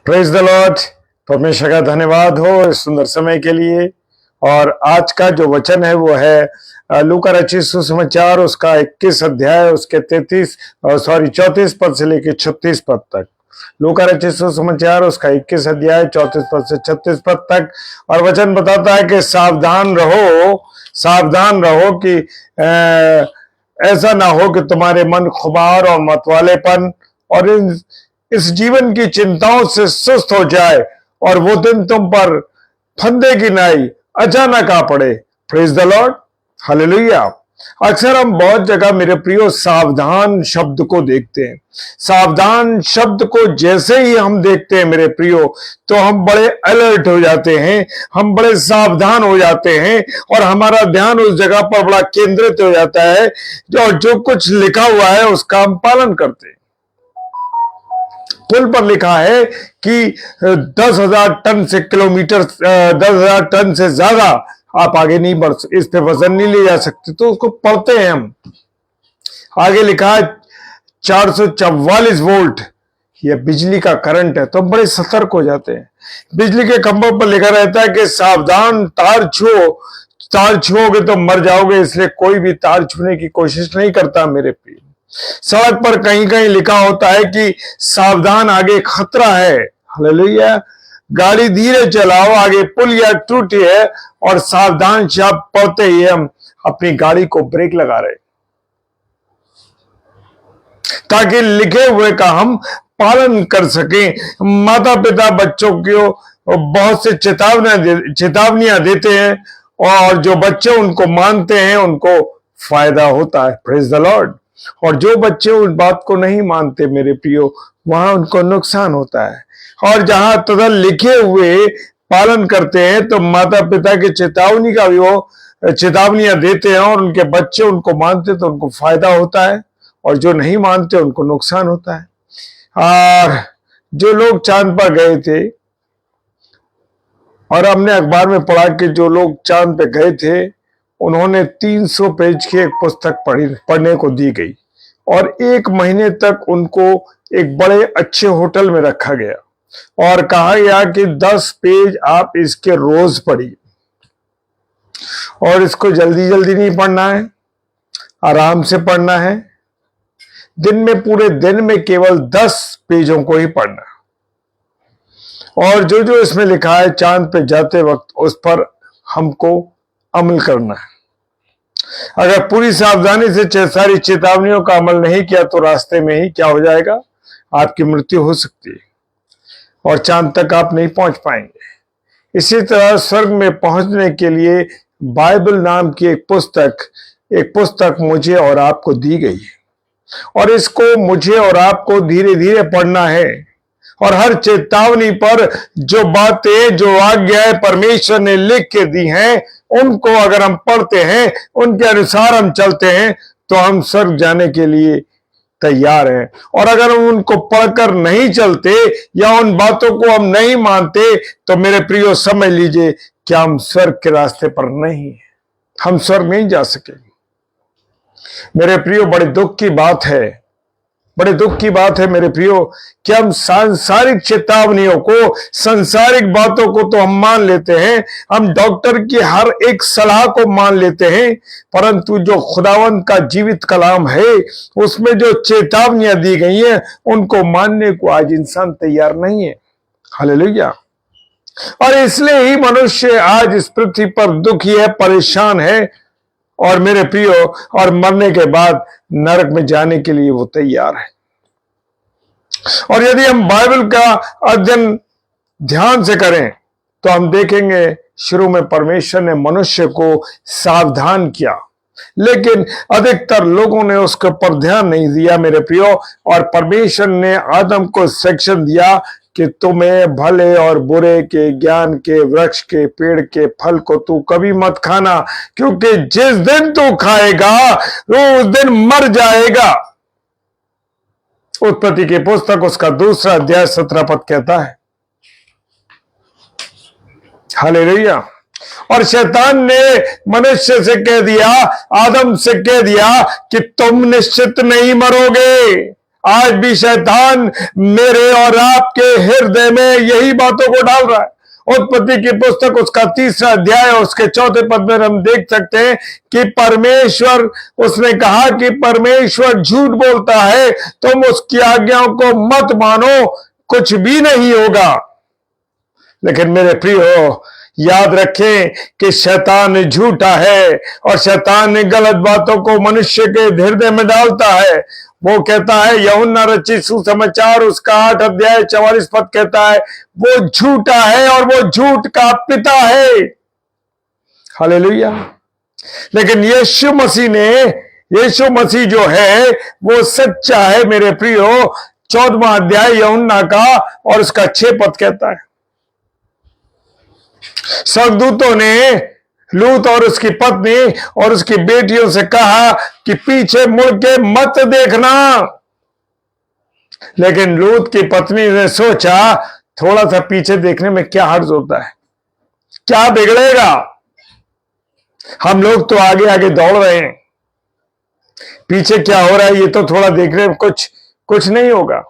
Praise the Lord. परमेश्वर का धन्यवाद हो इस सुंदर समय के लिए। और आज का जो वचन है वो है लूका रचित सुसमाचार उसका 21 अध्याय उसके 34 पद से लेकर 36 पद तक। लूका रचित सुसमाचार उसका 21 अध्याय 34 पद से 36 पद तक। और वचन बताता है कि सावधान रहो कि ऐसा ना हो कि तुम्हारे मन खुमार और मतवालेपन और इस जीवन की चिंताओं से सुस्त हो जाए और वो दिन तुम पर फंदे की नाई अचानक आ पड़े। Praise the Lord, hallelujah. अक्सर हम बहुत जगह मेरे प्रियो सावधान शब्द को देखते हैं। सावधान शब्द को जैसे ही हम देखते हैं मेरे प्रियो, तो हम बड़े अलर्ट हो जाते हैं, हम बड़े सावधान हो जाते हैं और हमारा ध्यान उस जगह पर बड़ा केंद्रित हो जाता है जो कुछ लिखा हुआ है उसका हम पालन करते हैं। पुल पर लिखा है कि 10,000 टन से 10,000 टन से ज्यादा आप आगे नहीं बढ़, इस पे वजन नहीं ले जा सकते, तो उसको पढ़ते हैं हम। आगे लिखा है 444 वोल्ट, यह बिजली का करंट है, तो हम बड़े सतर्क हो जाते हैं। बिजली के खंभों पर लिखा रहता है कि सावधान, तार छुओगे तो मर जाओगे, इसलिए कोई भी तार छूने की कोशिश नहीं करता मेरे प्रिय। सड़क पर कहीं कहीं लिखा होता है कि सावधान, आगे खतरा है। हालेलुया। गाड़ी धीरे चलाओ, आगे पुल या त्रुटि है। और सावधान शब्द पढ़ते ही हम अपनी गाड़ी को ब्रेक लगा रहे, ताकि लिखे हुए का हम पालन कर सकें। माता पिता बच्चों को बहुत से चेतावनियां देते हैं और जो बच्चे उनको मानते हैं उनको फायदा होता है। Praise the Lord. और जो बच्चे उस बात को नहीं मानते मेरे प्रियो, वहां उनको नुकसान होता है। और जहां तथा लिखे हुए पालन करते हैं तो माता पिता की चेतावनी का भी वो चेतावनियां देते हैं और उनके बच्चे उनको मानते तो उनको फायदा होता है, और जो नहीं मानते उनको नुकसान होता है। और जो लोग चांद पर गए थे, और हमने अखबार में पढ़ा कि जो लोग चांद पे गए थे उन्होंने 300 पेज की एक पुस्तक पढ़ने को दी गई और 1 महीने तक उनको एक बड़े अच्छे होटल में रखा गया और कहा गया कि 10 पेज आप इसके रोज पढ़िए। और इसको जल्दी जल्दी नहीं पढ़ना है, आराम से पढ़ना है। दिन में, पूरे दिन में केवल 10 पेजों को ही पढ़ना। और जो जो इसमें लिखा है चांद पे जाते वक्त उस पर हमको अमल करना है। अगर पूरी सावधानी से सारी चेतावनियों का अमल नहीं किया तो रास्ते में ही क्या हो जाएगा, आपकी मृत्यु हो सकती है और चांद तक आप नहीं पहुंच पाएंगे। इसी तरह स्वर्ग में पहुंचने के लिए बाइबल नाम की एक पुस्तक मुझे और आपको दी गई है और इसको मुझे और आपको धीरे धीरे पढ़ना है। और हर चेतावनी पर जो बातें, जो आज्ञाएं परमेश्वर ने लिख के दी हैं, उनको अगर हम पढ़ते हैं, उनके अनुसार हम चलते हैं, तो हम स्वर्ग जाने के लिए तैयार हैं। और अगर हम उनको पढ़कर नहीं चलते या उन बातों को हम नहीं मानते, तो मेरे प्रियो समझ लीजिए कि हम स्वर्ग के रास्ते पर नहीं हैं, हम स्वर्ग नहीं जा सकेंगे। मेरे प्रियो, बड़े दुख की बात है मेरे प्रियो कि हम सांसारिक चेतावनियों को, सांसारिक बातों को तो हम मान लेते हैं, हम डॉक्टर की हर एक सलाह को मान लेते हैं, परंतु जो खुदावंद का जीवित कलाम है उसमें जो चेतावनियां दी गई हैं उनको मानने को आज इंसान तैयार नहीं है। हालेलुया। और इसलिए ही मनुष्य आज इस पृथ्वी पर दुखी है, परेशान है और मेरे प्रियो, और मरने के बाद नरक में जाने के लिए वो तैयार है। और यदि हम बाइबल का अध्ययन ध्यान से करें तो हम देखेंगे शुरू में परमेश्वर ने मनुष्य को सावधान किया, लेकिन अधिकतर लोगों ने उसके ऊपर ध्यान नहीं दिया मेरे प्रियो। और परमेश्वर ने आदम को सेक्शन दिया कि तुम्हें भले और बुरे के ज्ञान के वृक्ष के पेड़ के फल को तू कभी मत खाना, क्योंकि जिस दिन तू खाएगा वो उस दिन मर जाएगा। उत्पत्ति की पुस्तक उसका 2 अध्याय 17 पद कहता है। हालेलुया। और शैतान ने मनुष्य से कह दिया, आदम से कह दिया कि तुम निश्चित नहीं मरोगे, आज भी शैतान मेरे और आपके हृदय में यही बातों को डाल रहा है। उत्पत्ति की पुस्तक उसका 3रा अध्याय और उसके 4थे पद में हम देख सकते हैं कि परमेश्वर, उसने कहा कि परमेश्वर झूठ बोलता है, तुम उसकी आज्ञाओं को मत मानो, कुछ भी नहीं होगा। लेकिन मेरे प्रियो, याद रखें कि शैतान झूठा है और शैतान गलत बातों को मनुष्य के हृदय में डालता है। वो कहता है, यूहन्ना रचित सुसमाचार उसका 8 अध्याय 44 पद कहता है, वो झूठा है और वो झूठ का पिता है। हालेलुया। लेकिन यीशु मसीह जो है वो सच्चा है मेरे प्रियो। 14वां अध्याय यूहन्ना का और उसका 6 पद कहता है, स्वर्गदूतों ने लूत और उसकी पत्नी और उसकी बेटियों से कहा कि पीछे मुड़ के मत देखना। लेकिन लूत की पत्नी ने सोचा, थोड़ा सा पीछे देखने में क्या हर्ज होता है, क्या बिगड़ेगा, हम लोग तो आगे आगे दौड़ रहे हैं, पीछे क्या हो रहा है ये तो थोड़ा देखने में कुछ नहीं होगा।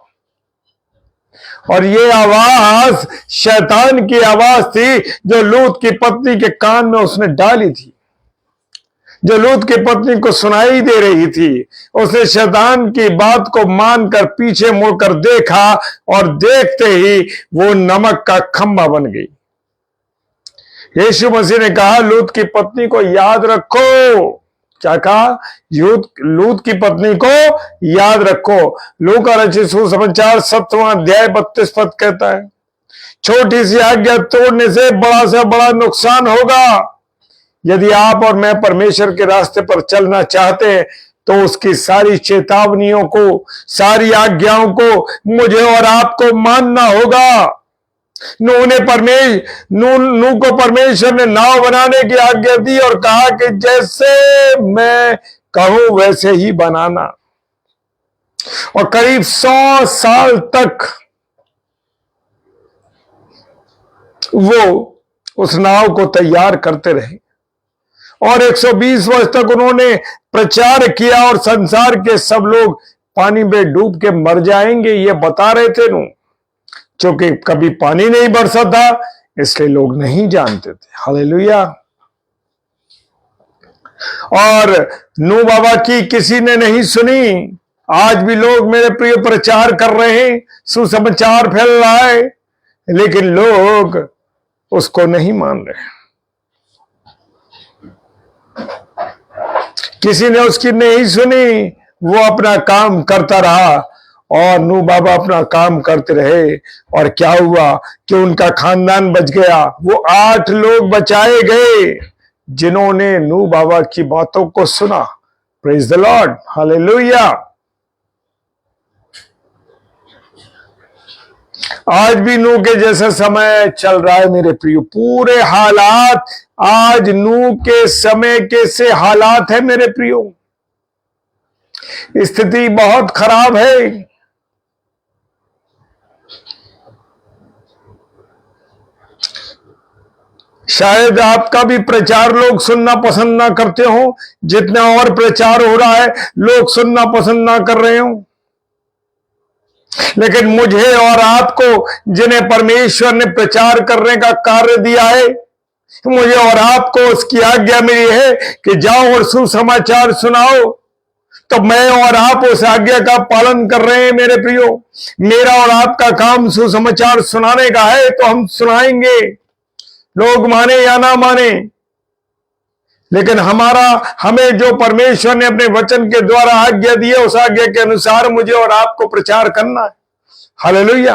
और ये आवाज शैतान की आवाज थी जो लूत की पत्नी के कान में उसने डाली थी, जो लूत की पत्नी को सुनाई दे रही थी। उसने शैतान की बात को मानकर पीछे मुड़कर देखा और देखते ही वो नमक का खंभा बन गई। यीशु मसीह ने कहा, लूत की पत्नी को याद रखो। क्या कहा? लूत की पत्नी को याद रखो। लूका रचित सुसमाचार 7वां अध्याय 32 पद कहता है, छोटी सी आज्ञा तोड़ने से बड़ा नुकसान होगा। यदि आप और मैं परमेश्वर के रास्ते पर चलना चाहते हैं तो उसकी सारी चेतावनियों को, सारी आज्ञाओं को मुझे और आपको मानना होगा। नूह को परमेश्वर ने नाव बनाने की आज्ञा दी और कहा कि जैसे मैं कहूं वैसे ही बनाना। और करीब 100 साल तक वो उस नाव को तैयार करते रहे और 120 वर्ष तक उन्होंने प्रचार किया और संसार के सब लोग पानी में डूब के मर जाएंगे ये बता रहे थे नूह। क्योंकि कभी पानी नहीं बरसा था इसलिए लोग नहीं जानते थे। हालेलुया। और नूह बाबा की किसी ने नहीं सुनी। आज भी लोग मेरे प्रिय प्रचार कर रहे हैं, सुसमाचार फैल रहा है, लेकिन लोग उसको नहीं मान रहे। किसी ने उसकी नहीं सुनी, वो अपना काम करता रहा और नूह बाबा अपना काम करते रहे। और क्या हुआ कि उनका खानदान बच गया। वो 8 लोग बचाए गए जिन्होंने नूह बाबा की बातों को सुना। Praise the Lord. हालेलुया। आज भी नूह के जैसा समय चल रहा है मेरे प्रियो। पूरे हालात आज नूह के समय के से हालात है मेरे प्रियो। स्थिति बहुत खराब है। शायद आपका भी प्रचार लोग सुनना पसंद ना करते हो, जितना और प्रचार हो रहा है लोग सुनना पसंद ना कर रहे हो। लेकिन मुझे और आपको जिन्हें परमेश्वर ने प्रचार करने का कार्य दिया है, मुझे और आपको उसकी आज्ञा मिली है कि जाओ और सुसमाचार सुनाओ। तो मैं और आप उस आज्ञा का पालन कर रहे हैं मेरे प्रियो। मेरा और आपका काम सुसमाचार सुनाने का है तो हम सुनाएंगे, लोग माने या ना माने। लेकिन हमें जो परमेश्वर ने अपने वचन के द्वारा आज्ञा दी है उस आज्ञा के अनुसार मुझे और आपको प्रचार करना है। हालेलुया।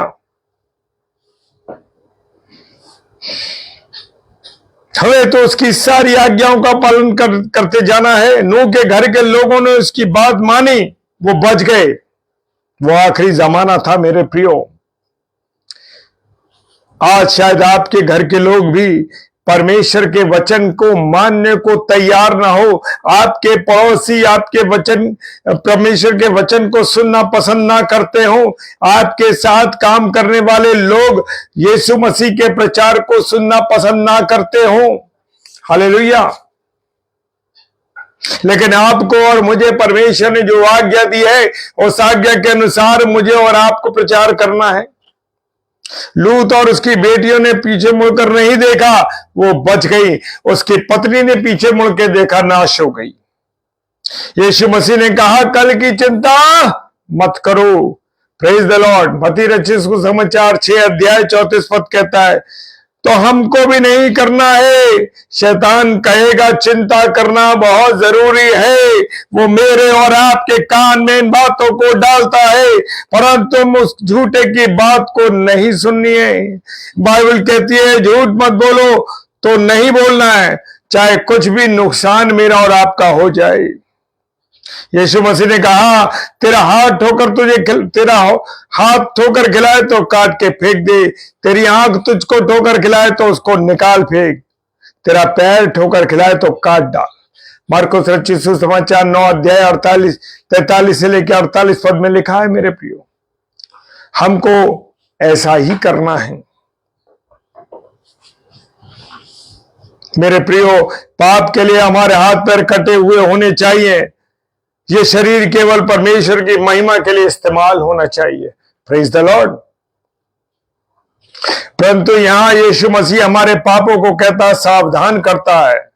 हमें तो उसकी सारी आज्ञाओं का पालन करते जाना है। नूह के घर के लोगों ने उसकी बात मानी, वो बच गए। वो आखिरी जमाना था मेरे प्रियो। आज शायद आपके घर के लोग भी परमेश्वर के वचन को मानने को तैयार ना हो। आपके पड़ोसी आपके वचन, परमेश्वर के वचन को सुनना पसंद ना करते हो। आपके साथ काम करने वाले लोग यीशु मसीह के प्रचार को सुनना पसंद ना करते हो। हालेलुया। लेकिन आपको और मुझे परमेश्वर ने जो आज्ञा दी है, उस आज्ञा के अनुसार मुझे और आपको प्रचार करना है। लूत और उसकी बेटियों ने पीछे मुड़कर नहीं देखा, वो बच गई। उसकी पत्नी ने पीछे मुड़ के देखा, नाश हो गई। यीशु मसीह ने कहा, कल की चिंता मत करो। Praise the Lord. मत्ती रचित सुसमाचार 6 अध्याय 34 पद कहता है, तो हमको भी नहीं करना है। शैतान कहेगा चिंता करना बहुत जरूरी है, वो मेरे और आपके कान में इन बातों को डालता है, परंतु तुम उस झूठे की बात को नहीं सुननी है। बाइबल कहती है झूठ मत बोलो, तो नहीं बोलना है, चाहे कुछ भी नुकसान मेरा और आपका हो जाए। यीशु मसीह ने कहा, तेरा हाथ ठोकर खिलाए तो काट के फेंक दे, तेरी आंख तुझको ठोकर खिलाए तो उसको निकाल फेंक, तेरा पैर ठोकर खिलाए तो काट डाल। मार्कुस रचित सुसमाचार 9 अध्याय 43 से लेकर 48 पद में लिखा है। मेरे प्रियो, हमको ऐसा ही करना है। मेरे प्रियो, पाप के लिए हमारे हाथ पैर कटे हुए होने चाहिए। ये शरीर केवल परमेश्वर की महिमा के लिए इस्तेमाल होना चाहिए। Praise the Lord. परंतु यहां यीशु मसीह हमारे पापों को कहता, सावधान करता है।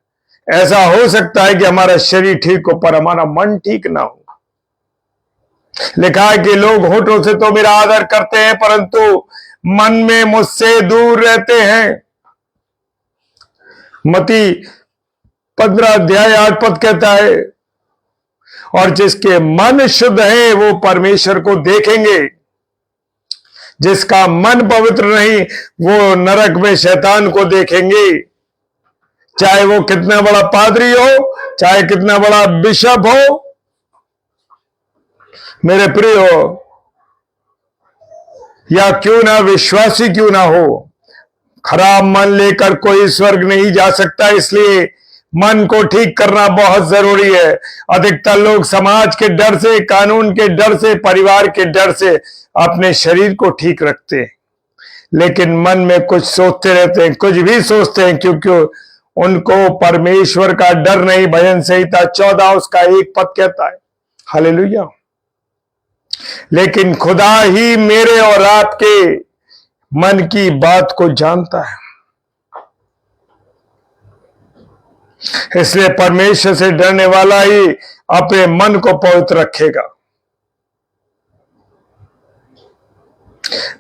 ऐसा हो सकता है कि हमारा शरीर ठीक हो पर हमारा मन ठीक ना हो। लिखा है कि लोग होठों से तो मेरा आदर करते हैं, परंतु मन में मुझसे दूर रहते हैं। मत्ती 15 अध्याय 8 पद कहता है, और जिसके मन शुद्ध है वो परमेश्वर को देखेंगे, जिसका मन पवित्र नहीं वो नरक में शैतान को देखेंगे। चाहे वो कितना बड़ा पादरी हो, चाहे कितना बड़ा बिशप हो। मेरे प्रियो, या क्यों ना विश्वासी क्यों ना हो, खराब मन लेकर कोई स्वर्ग नहीं जा सकता। इसलिए मन को ठीक करना बहुत जरूरी है। अधिकतर लोग समाज के डर से, कानून के डर से, परिवार के डर से अपने शरीर को ठीक रखते हैं, लेकिन मन में कुछ सोचते रहते हैं, कुछ भी सोचते हैं, क्योंकि उनको परमेश्वर का डर नहीं। भजन संहिता 14 उसका 1 पद कहता है, हालेलुया। लेकिन खुदा ही मेरे और आपके मन की बात को जानता है, इसलिए परमेश्वर से डरने वाला ही अपने मन को पवित्र रखेगा।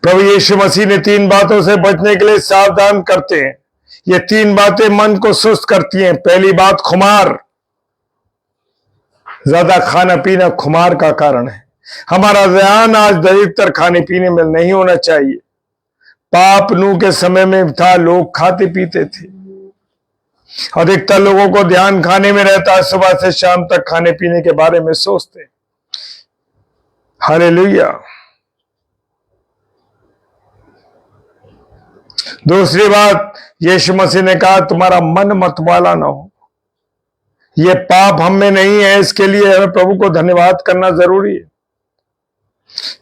प्रभु यीशु मसीह ने 3 बातों से बचने के लिए सावधान करते हैं। ये 3 बातें मन को सुस्त करती हैं। पहली बात, खुमार। ज्यादा खाना पीना खुमार का कारण है। हमारा ध्यान आज अधिकतर खाने पीने में नहीं होना चाहिए। पाप नूह के समय में था, लोग खाते पीते थे। अधिकतर लोगों को ध्यान खाने में रहता है, सुबह से शाम तक खाने पीने के बारे में सोचते हैं। हालेलुया। दूसरी बात, यीशु मसीह ने कहा तुम्हारा मन मतवाला ना हो। यह पाप हम में नहीं है, इसके लिए हमें प्रभु को धन्यवाद करना जरूरी है।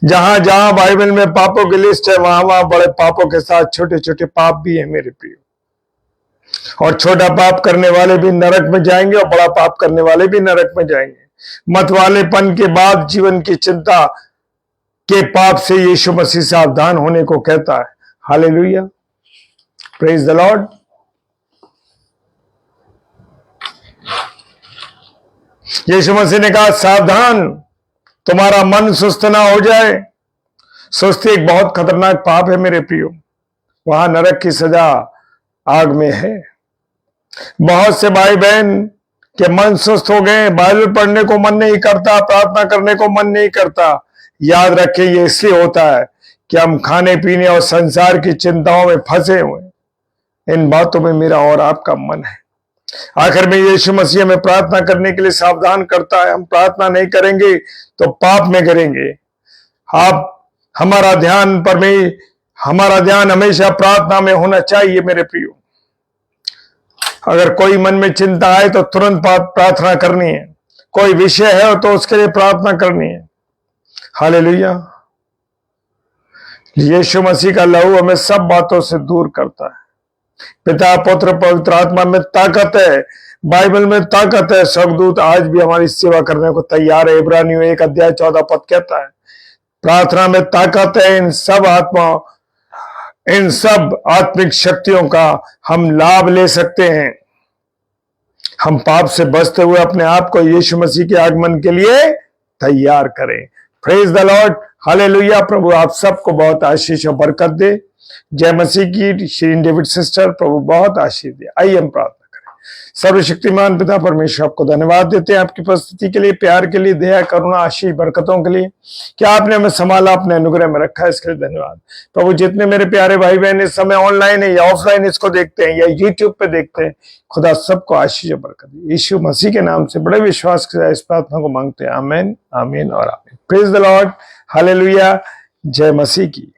जहां जहां बाइबल में पापों की लिस्ट है, वहां वहां बड़े पापों के साथ छोटे छोटे पाप भी है मेरे प्रियो। और छोटा पाप करने वाले भी नरक में जाएंगे और बड़ा पाप करने वाले भी नरक में जाएंगे। मतवालेपन के बाद जीवन की चिंता के पाप से यीशु मसीह सावधान होने को कहता है। Hallelujah, praise the Lord. Yeshu Masih ने कहा सावधान, तुम्हारा मन सुस्त ना हो जाए। सुस्ती एक बहुत खतरनाक पाप है मेरे प्रियो, वहां नरक की सजा आग में है। बहुत से भाई बहन के मन सुस्त हो गए, बाइबल पढ़ने को मन नहीं करता, प्रार्थना करने को मन नहीं करता। याद रखें, ये इसलिए होता है कि हम खाने पीने और संसार की चिंताओं में फंसे हुए। इन बातों में मेरा और आपका मन है। आखिर में यीशु मसीह में प्रार्थना करने के लिए सावधान करता है। हम प्रार्थना नहीं करेंगे तो पाप में करेंगे। हमारा ध्यान हमेशा प्रार्थना में होना चाहिए मेरे प्रियो। अगर कोई मन में चिंता आए तो तुरंत प्रार्थना करनी है। कोई विषय है तो उसके लिए प्रार्थना करनी है। हालेलुया। यीशु मसीह का लहू हमें सब बातों से दूर करता है। पिता, पुत्र, पवित्र आत्मा में ताकत है। बाइबल में ताकत है, स्वर्गदूत आज भी हमारी सेवा करने को तैयार है। इब्रानियों 1 अध्याय 14 पद कहता है, प्रार्थना में ताकत है। इन सब आत्मिक शक्तियों का हम लाभ ले सकते हैं। हम पाप से बचते हुए अपने आप को यीशु मसीह के आगमन के लिए तैयार करें। Praise the Lord, hallelujah. प्रभु आप सबको बहुत आशीष और बरकत दे। जय मसीह की। श्री डेविड सिस्टर, प्रभु बहुत आशीष दे। आइए हम प्रार्थना करें। सर्वशक्तिमान पिता परमेश्वर, आपको धन्यवाद देते हैं आपकी उपस्थिति के लिए, प्यार के लिए, दया करुणा आशीष बरकतों के लिए, कि आपने हमें संभाला, अपने अनुग्रह में रखा है, इसके लिए धन्यवाद। प्रभु जितने मेरे प्यारे भाई बहन इस समय ऑनलाइन है या ऑफलाइन इसको देखते हैं या यूट्यूब पे देखते हैं, खुदा सबको आशीष और बरकत दे। यीशु मसीह के नाम से बड़े विश्वास के साथ इस प्रार्थना को मांगते हैं। आमीन, आमीन और आमीन। Praise the Lord, hallelujah. जय मसीह की।